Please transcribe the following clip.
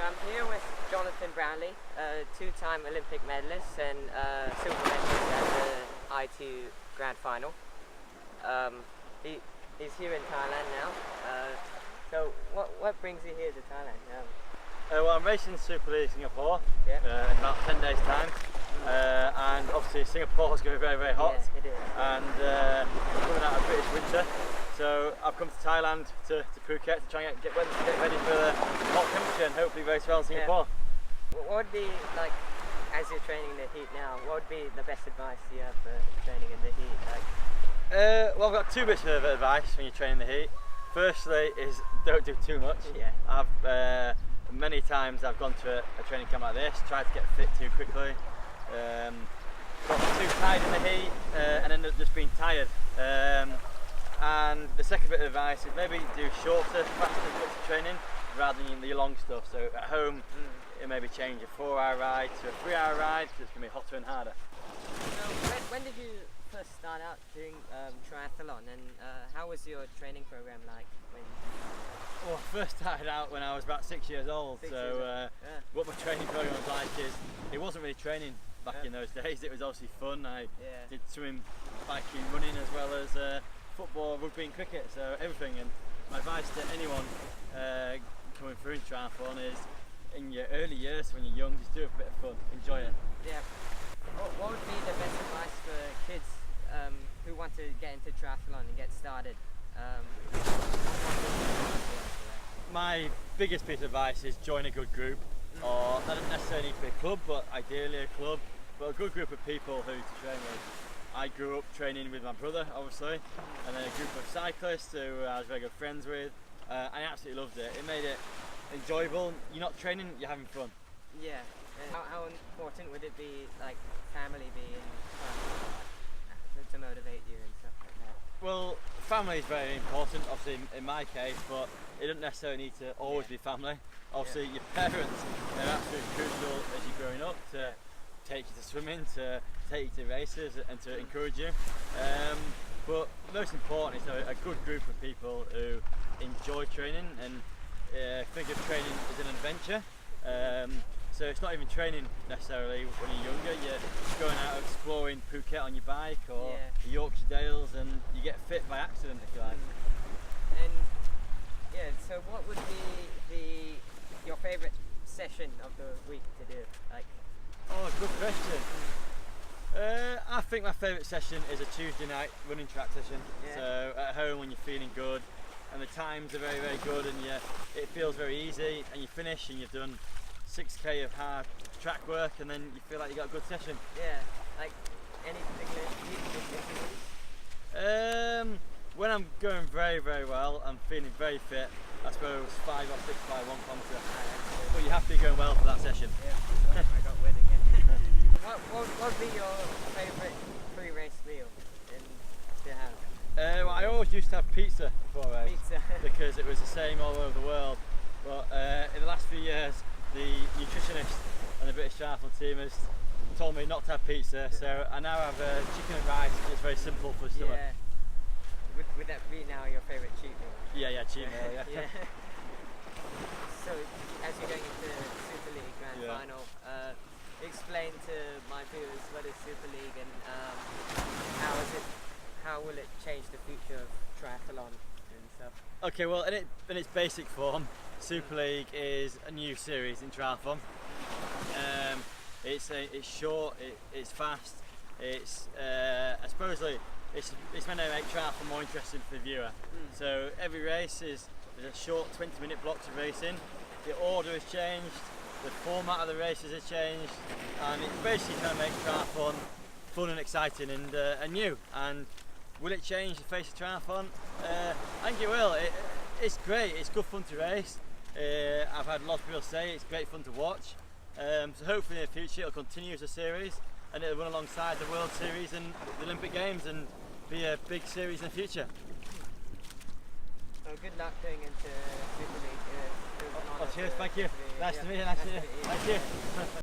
So I'm here with Jonny Brownlee, two-time Olympic medalist and silver medalist at the ITU Grand Final. He's here in Thailand now. So what brings you here to Thailand? Well, I'm racing Super League Singapore Yeah. in about 10 days time, and obviously Singapore is going to be very, very hot, Yeah, it is. and coming out of British winter, so I've come to Thailand to Phuket to try and get ready for the hot temperature and hopefully race well in Singapore. What would be, like, as you're training in the heat now, what would be the best advice you have for training in the heat? Well, I've got two bits of advice when you train in the heat. Firstly is don't do too much. Yeah. Many times I've gone to a training camp like this, tried to get fit too quickly, got too tired in the heat and ended up just being tired. And the second bit of advice is maybe do shorter, faster bits of training rather than your long stuff. So at home, it maybe change a 4-hour ride to a 3-hour ride because it's going to be hotter and harder. So when did you first start out doing triathlon, and how was your training program like? Well, I first started out when I was about 6 years old, what my training program was like is, it wasn't really training back in those days, it was obviously fun. I did swimming, biking, running, as well as football, rugby and cricket, so everything. And my advice to anyone coming through in triathlon is, in your early years when you're young, just do it for a bit of fun, enjoy it. Yeah. What would be the best advice for kids who want to get into triathlon and get started? My biggest piece of advice is join a good group, or that doesn't necessarily need to be a club, but ideally a club, but a good group of people who to train with. I grew up training with my brother, obviously, and then a group of cyclists who I was very good friends with. I absolutely loved it. It made it enjoyable. You're not training, you're having fun. Yeah. And how important would it be, like, family being to motivate you and stuff like that? Well, family is very important, obviously in my case, but it doesn't necessarily need to always be family. Obviously your parents are absolutely crucial as you're growing up to take you to swimming, to take you to races and to encourage you. But most important is a good group of people who enjoy training and think of training as an adventure. So it's not even training necessarily when you're younger, you're going out exploring Phuket on your bike or the Yorkshire Dales, and you get fit by accident, if you like. And so what would be your favourite session of the week to do? Like, oh, good question. I think my favourite session is a Tuesday night running track session. Yeah. So at home when you're feeling good and the times are very, very good, and it feels very easy, and you finish and you've done 6k of hard track work, and then you feel like you got a good session. Yeah, like any particular activity? When I'm going very, very well, I'm feeling very fit, I suppose 5 or 6 by 1 kilometre. But you have to be going well for that session. Yeah, I got wet again. What would be your favourite pre-race meal to have? Well, I always used to have pizza before I race, Pizza. because it was the same all over the world. But in the last few years, the nutritionist and the British triathlon team has told me not to have pizza, so I now have chicken and rice. It's very simple for the stomach. Yeah. Would that be now your favourite cheat meal? Yeah, cheat meal, yeah. So, as you're going into Super League Grand Final, explain to my viewers what is Super League and how will it change the future of triathlon and stuff? Okay, well, in its basic form, Super League is a new series in triathlon. It's short, it's fast, it's supposedly it's meant to make triathlon more interesting for the viewer. So every race is a short 20-minute blocks of racing. The order has changed, the format of the races has changed, and it's basically trying to make triathlon fun and exciting and new. And will it change the face of triathlon? I think it will. It's great, it's good fun to race. I've had lots of people say it's great fun to watch. So hopefully in the future it'll continue as a series, and it'll run alongside the World Series and the Olympic Games and be a big series in the future. Well, good luck going into Super League. Cheers, thank you. Nice to meet you, Thank you.